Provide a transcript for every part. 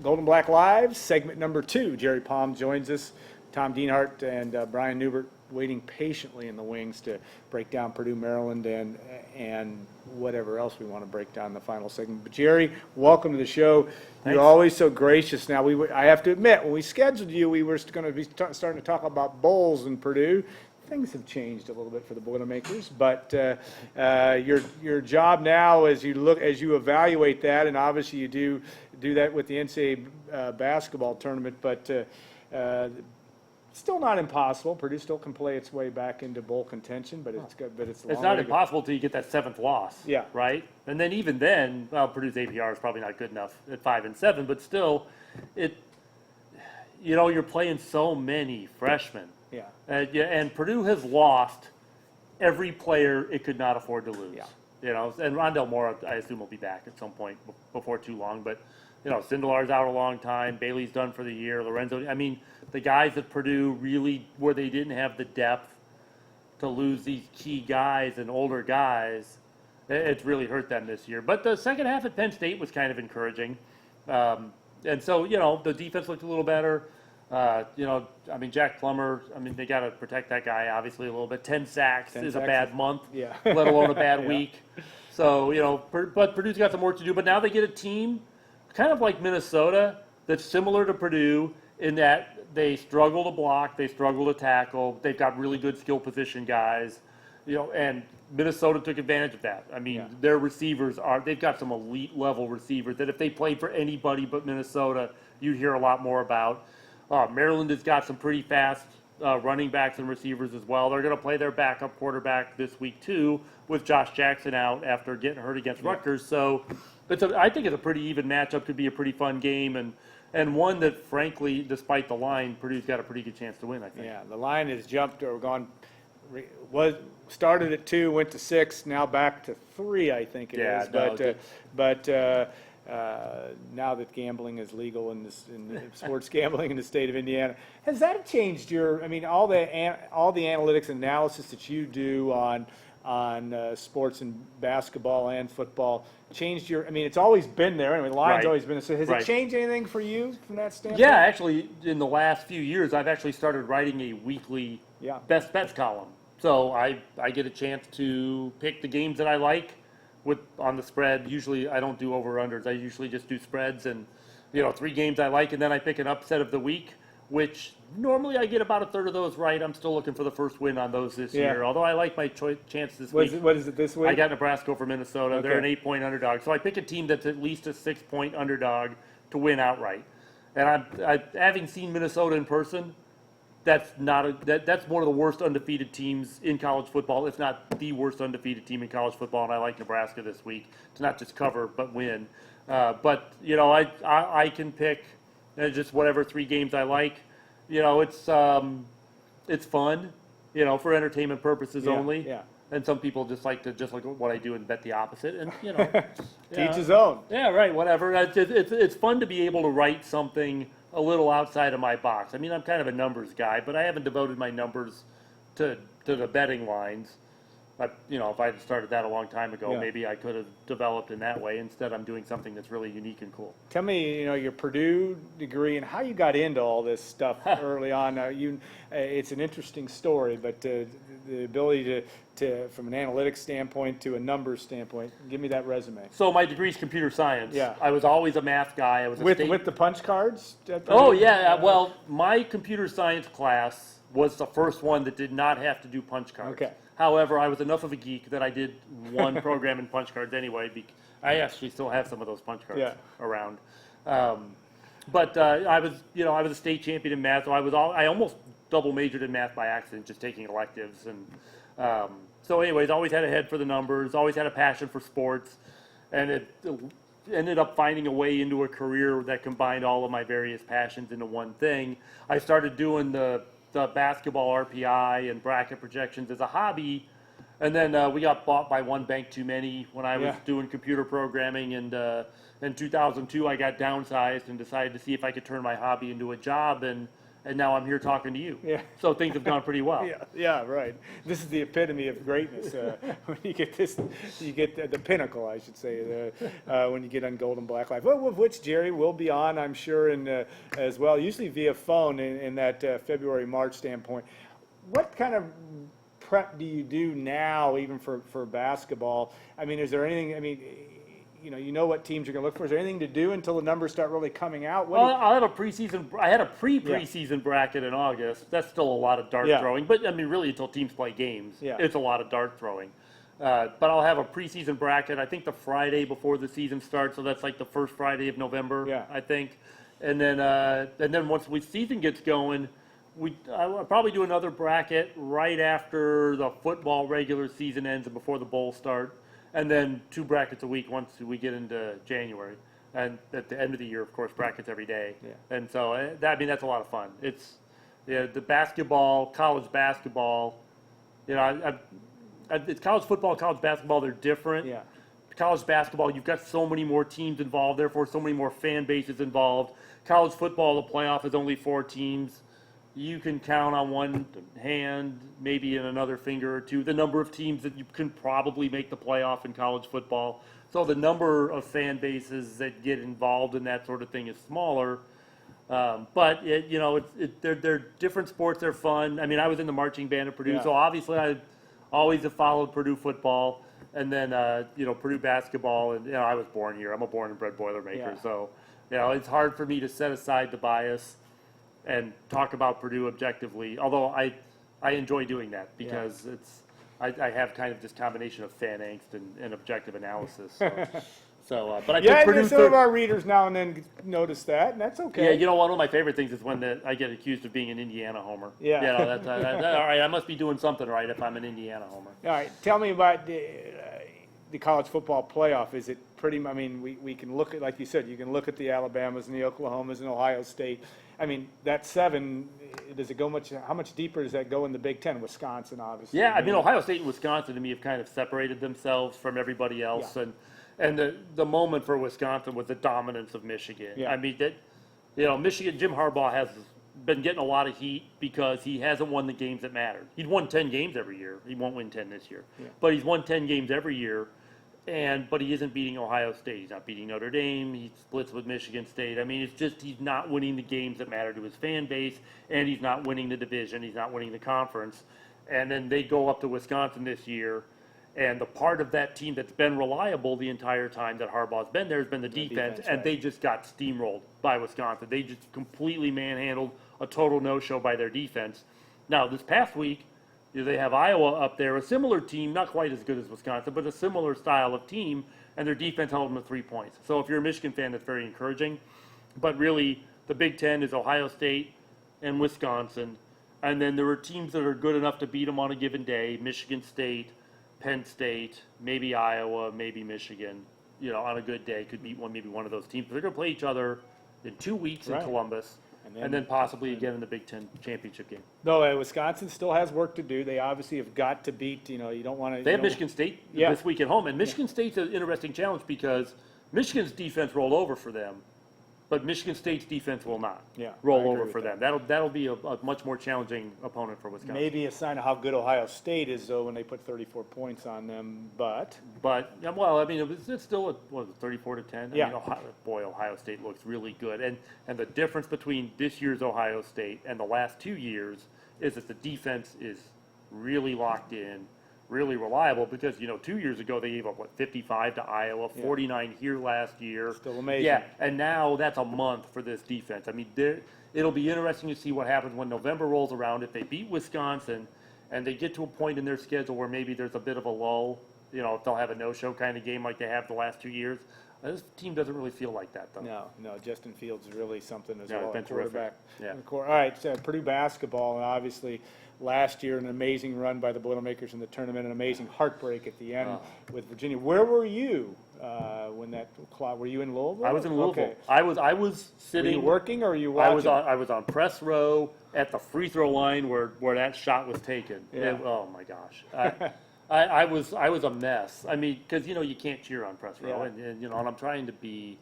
Golden Black Live, segment number 2. Jerry Palm joins us. Tom Dienhart and Brian Newbert waiting patiently in the wings to break down Purdue, Maryland, and whatever else we want to break down in the final segment. But Jerry, welcome to the show. Thanks. You're always so gracious. Now, I have to admit, when we scheduled you, we were going to be starting to talk about bowls in Purdue. Things have changed a little bit for the Boilermakers, but your job now, as you evaluate that, and obviously you do that with the NCAA basketball tournament, but still not impossible. Purdue still can play its way back into bowl contention, but it's good. But it's not impossible till you get that 7th loss. Yeah. Right. And then even then, well, Purdue's APR is probably not good enough at 5-7, but still, you're playing so many freshmen. Yeah. And Purdue has lost every player it could not afford to lose. Yeah. And Rondell Moore, I assume, will be back at some point before too long. But, Sindelar's out a long time. Bailey's done for the year. Lorenzo, the guys at Purdue really, where they didn't have the depth to lose these key guys and older guys, it's really hurt them this year. But the second half at Penn State was kind of encouraging. And so, the defense looked a little better. Jack Plummer, they got to protect that guy, obviously, a little bit. 10 sacks is a bad month, let alone a bad week. So, but Purdue's got some work to do. But now they get a team kind of like Minnesota that's similar to Purdue in that they struggle to block, they struggle to tackle. They've got really good skill position guys, and Minnesota took advantage of that. Their receivers they've got some elite level receivers that if they played for anybody but Minnesota, you'd hear a lot more about. Maryland has got some pretty fast running backs and receivers as well. They're going to play their backup quarterback this week, too, with Josh Jackson out after getting hurt against Rutgers. So I think it's a pretty even matchup. Could be a pretty fun game and one that, frankly, despite the line, Purdue's got a pretty good chance to win, I think. Yeah, the line has jumped or started at 2, went to 6, now back to 3, I think it is. But now that gambling is legal in sports gambling in the state of Indiana, has that changed all the analytics and analysis that you do on sports and basketball and football changed it's always been there. The line's always been there. So has it changed anything for you from that standpoint? Yeah, actually, in the last few years, I've actually started writing a weekly best bets column. So I get a chance to pick the games that I like on the spread. Usually I don't do over-unders. I usually just do spreads and, 3 games I like, and then I pick an upset of the week, which normally I get about a third of those right. I'm still looking for the first win on those this year, although I like my chance this week. What is it this week? I got Nebraska over Minnesota. Okay. They're an 8-point underdog. So I pick a team that's at least a 6-point underdog to win outright. And I having seen Minnesota in person, that's one of the worst undefeated teams in college football, if not the worst undefeated team in college football, and I like Nebraska this week to not just cover but win. I can pick just whatever 3 games I like. It's fun, for entertainment purposes only. Yeah. And some people just like what I do and bet the opposite, and Teach his own. Yeah, right. Whatever. It's fun to be able to write something a little outside of my box. I'm kind of a numbers guy, but I haven't devoted my numbers to the betting lines. But, if I had started that a long time ago, maybe I could have developed in that way. Instead, I'm doing something that's really unique and cool. Tell me, your Purdue degree and how you got into all this stuff early on. It's an interesting story, but the ability to, from an analytics standpoint to a numbers standpoint, give me that resume. So my degree is computer science. Yeah. I was always a math guy. I was with the punch cards? Oh, yeah. Well, my computer science class was the first one that did not have to do punch cards. Okay. However, I was enough of a geek that I did one program in punch cards anyway. I actually still have some of those punch cards around. But I was a state champion in math, so I almost double majored in math by accident, just taking electives. And so, anyways, always had a head for the numbers, always had a passion for sports, and it ended up finding a way into a career that combined all of my various passions into one thing. I started doing the basketball RPI and bracket projections as a hobby, and then we got bought by one bank too many when I was doing computer programming, and in 2002 I got downsized and decided to see if I could turn my hobby into a job, and and now I'm here talking to you. Yeah. So things have gone pretty well. Yeah, right. This is the epitome of greatness. When you get this, you get the pinnacle, I should say, when you get on Golden Black Life. Well, which Jerry will be on, I'm sure, as well, usually via phone in that February, March standpoint. What kind of prep do you do now, even for basketball? I mean, is there anything, I mean, you know what teams you're going to look for. Is there anything to do until the numbers start really coming out? I'll have a preseason. I had a pre-preseason bracket in August. That's still a lot of dart throwing, but I mean, really, until teams play games, it's a lot of dart throwing. But I'll have a preseason bracket. I think the Friday before the season starts, so that's like the first Friday of November. I think, and then once the season gets going, I'll probably do another bracket right after the football regular season ends and before the bowl start. And then 2 brackets a week once we get into January. And at the end of the year, of course, brackets every day. And so, that's a lot of fun. It's the basketball, college basketball. It's college football, college basketball, they're different. College basketball, you've got so many more teams involved, therefore so many more fan bases involved. College football, the playoff is only 4 teams. You can count on one hand, maybe in another finger or two, the number of teams that you can probably make the playoff in college football. So the number of fan bases that get involved in that sort of thing is smaller. But they're different sports. They're fun. I mean, I was in the marching band at Purdue, so obviously I always have followed Purdue football, and then Purdue basketball. And I was born here. I'm a born and bred Boilermaker, so it's hard for me to set aside the bias and talk about Purdue objectively, although I enjoy doing that because I have kind of this combination of fan angst and objective analysis. But I picked Purdue. Some of our readers now and then notice that, and that's okay. Yeah, one of my favorite things is when I get accused of being an Indiana homer. That's all right. I must be doing something right if I'm an Indiana homer. All right, tell me about the college football playoff. Is it pretty? I mean, we can look at, like you said, you can look at the Alabamas and the Oklahomas and Ohio State. I mean, that 7, does it go much? How much deeper does that go in the Big Ten? Wisconsin, obviously. Yeah, I mean, Ohio State and Wisconsin to me have kind of separated themselves from everybody else, and the moment for Wisconsin was the dominance of Michigan. I mean, Michigan, Jim Harbaugh has been getting a lot of heat because he hasn't won the games that mattered. He'd won 10 games every year. He won't win 10 this year, but he's won 10 games every year. But he isn't beating Ohio State. He's not beating Notre Dame. He splits with Michigan State. I mean, it's just he's not winning the games that matter to his fan base, and he's not winning the division. He's not winning the conference. And then they go up to Wisconsin this year, and the part of that team that's been reliable the entire time that Harbaugh's been there has been the defense, and they just got steamrolled by Wisconsin. They just completely manhandled a total no-show by their defense. Now, this past week, they have Iowa up there, a similar team, not quite as good as Wisconsin, but a similar style of team, and their defense held them to 3 points. So if you're a Michigan fan, that's very encouraging. But really, the Big Ten is Ohio State and Wisconsin, and then there are teams that are good enough to beat them on a given day, Michigan State, Penn State, maybe Iowa, maybe Michigan, on a good day, could beat maybe one of those teams. They're going to play each other in 2 weeks in Columbus. And then possibly again in the Big Ten championship game. No, Wisconsin still has work to do. They obviously have got to beat. You don't want to. They have Michigan State this week at home, and Michigan State's an interesting challenge because Michigan's defense rolled over for them, but Michigan State's defense will not roll over for them. That'll be a much more challenging opponent for Wisconsin. Maybe a sign of how good Ohio State is, though, when they put 34 points on them. But well, I mean, it's still 34-10. Yeah. I mean, Ohio State looks really good, and the difference between this year's Ohio State and the last 2 years is that the defense is really locked in, really reliable, because 2 years ago they gave up 55 to Iowa, 49 here last year. Still amazing. Yeah, and now that's a month for this defense. I mean, it'll be interesting to see what happens when November rolls around. If they beat Wisconsin and they get to a point in their schedule where maybe there's a bit of a lull, if they'll have a no-show kind of game like they have the last 2 years. This team doesn't really feel like that, though. No, Justin Fields is really something as well. Been quarterback. Terrific. All right, so Purdue basketball, and obviously last year an amazing run by the Boilermakers in the tournament, an amazing heartbreak at the end with Virginia. Where were you when that were you in Louisville? I was in Louisville. Okay. I was sitting. Were you working or were you watching? I was on press row at the free throw line where that shot was taken. Oh my gosh. I was a mess. I mean, because you can't cheer on press row, and I'm trying to be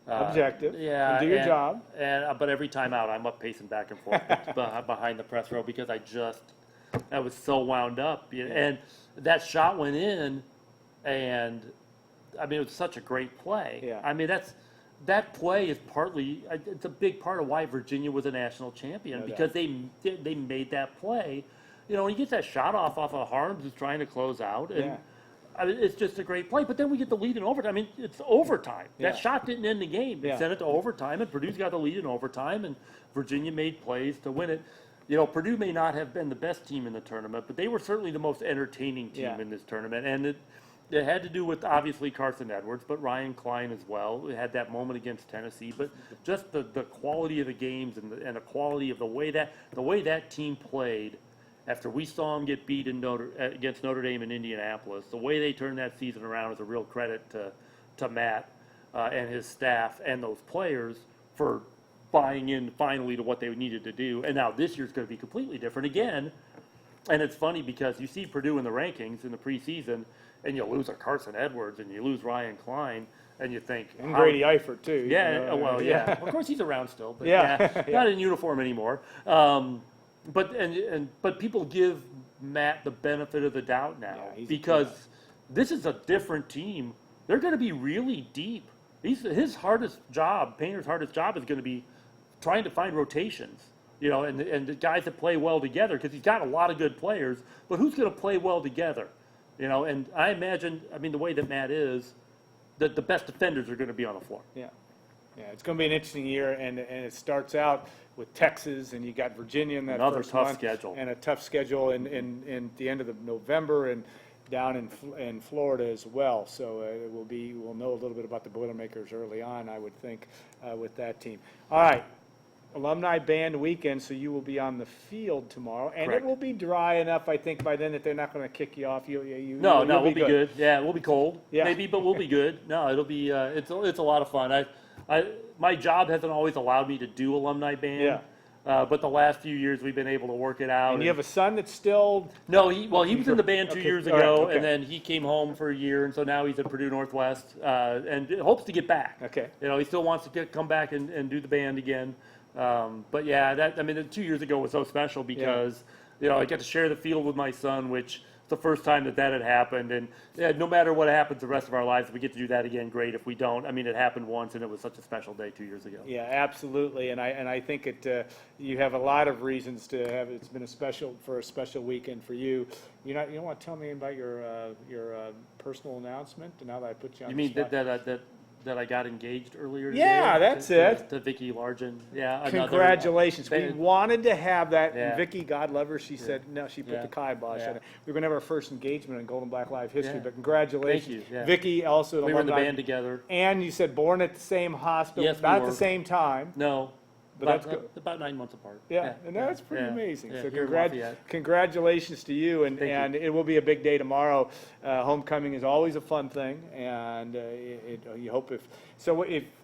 Objective. Yeah, And do your job. But every time out, I'm up pacing back and forth behind the press row because I was so wound up. And that shot went in, and I mean, it was such a great play. Yeah. I mean, that play is it's a big part of why Virginia was a national champion, because they made that play. When he gets that shot off of Harms who's trying to close out, and I mean, it's just a great play. But then we get the lead in overtime. I mean, it's overtime. That shot didn't end the game. They sent it to overtime, and Purdue's got the lead in overtime, and Virginia made plays to win it. Purdue may not have been the best team in the tournament, but they were certainly the most entertaining team in this tournament. And it had to do with, obviously, Carson Edwards, but Ryan Klein as well. It had that moment against Tennessee. But just the quality of the games and the quality of the way that team played after we saw them get beat against Notre Dame in Indianapolis, the way they turned that season around is a real credit to Matt and his staff and those players for buying in finally to what they needed to do. And now this year's going to be completely different again. And it's funny because you see Purdue in the rankings in the preseason, and you lose a Carson Edwards and you lose Ryan Klein, and you think, and Grady Eifert too. Yeah, well, yeah. Of course he's around still, but yeah. Not in uniform anymore. But people give Matt the benefit of the doubt now because this is a different team. They're going to be really deep. His hardest job, Painter's hardest job, is going to be trying to find rotations. And the guys that play well together, because he's got a lot of good players. But who's going to play well together? And I imagine, the way that Matt is, that the best defenders are going to be on the floor. Yeah, it's going to be an interesting year, and it starts out with Texas, and you got Virginia in that Another first tough month, schedule, and a tough schedule in the end of November, and down in Florida as well. So we'll know a little bit about the Boilermakers early on, I would think, with that team. All right. Alumni Band Weekend, so you will be on the field tomorrow, and Correct. It will be dry enough, I think, by then that they're not going to kick you off. No, we'll be good. Yeah, we'll be cold, maybe, but we'll be good. No, it'll be it's a lot of fun. My job hasn't always allowed me to do alumni band, but the last few years we've been able to work it out. And you have a son that's still. No, he was in the band 2 years ago, right, and then he came home for a year, and so now he's at Purdue Northwest, and hopes to get back. Okay. He still wants to come back and do the band again. But yeah, 2 years ago was so special because, I get to share the field with my son, which is the first time that had happened. And no matter what happens the rest of our lives, if we get to do that again, great. If we don't, it happened once and it was such a special day 2 years ago. Yeah, absolutely. And I think you have a lot of reasons to have, it's been a special weekend for you. You don't want to tell me about your personal announcement now that I put you on the spot? You mean that I got engaged earlier today? Yeah, that's it. To Vicki Largent. Yeah. Congratulations. We wanted to have that. Yeah. And Vicki, God love her, she said, no, she put the kibosh on it. We were going to have our first engagement in Golden Black Live history, but congratulations. Thank you. Yeah. Vicki, also we were in the band together. And you said born at the same hospital, yes, not we at the same time. No. But that's good. About 9 months apart. Yeah, and that's pretty amazing. Yeah, so congratulations to you, and it will be a big day tomorrow. Homecoming is always a fun thing, and you hope if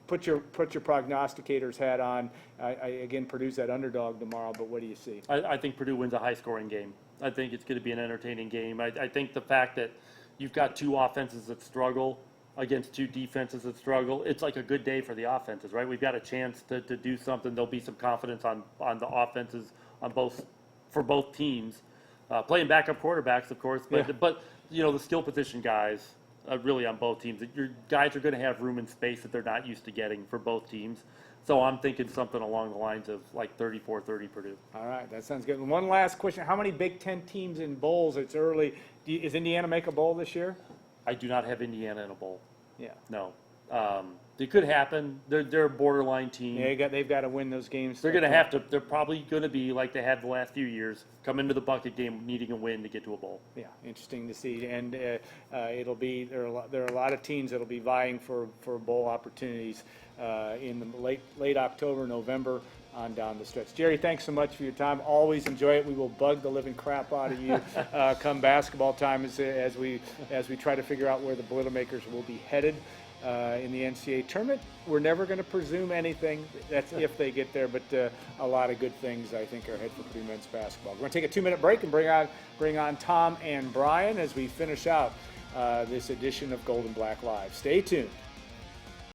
put your prognosticator's hat on. Again, Purdue's that underdog tomorrow, but what do you see? I think Purdue wins a high-scoring game. I think it's going to be an entertaining game. I think the fact that you've got two offenses that struggle against two defenses that struggle, it's like a good day for the offenses, right? We've got a chance to do something. There'll be some confidence on the offenses for both teams. Playing backup quarterbacks, of course, but the skill position guys really on both teams. Your guys are going to have room and space that they're not used to getting for both teams. So I'm thinking something along the lines of like 34-30 Purdue. All right, that sounds good. And one last question: how many Big Ten teams in bowls? It's early. Is Indiana make a bowl this year? I do not have Indiana in a bowl. Yeah. No. It could happen. They're a borderline team. Yeah, they've got to win those games. They're going to have to. They're probably going to be like they have the last few years, come into the bucket game needing a win to get to a bowl. Yeah, interesting to see. And it'll be there are a lot of teams that'll be vying for bowl opportunities in the late October, November on down the stretch. Jerry, thanks so much for your time. Always enjoy it. We will bug the living crap out of you come basketball time as we try to figure out where the Boilermakers will be headed in the NCAA tournament. We're never going to presume anything. That's if they get there, but a lot of good things I think are ahead for Purdue men's basketball. We're going to take a 2-minute break and bring on Tom and Brian as we finish out this edition of Golden Black Live. Stay tuned.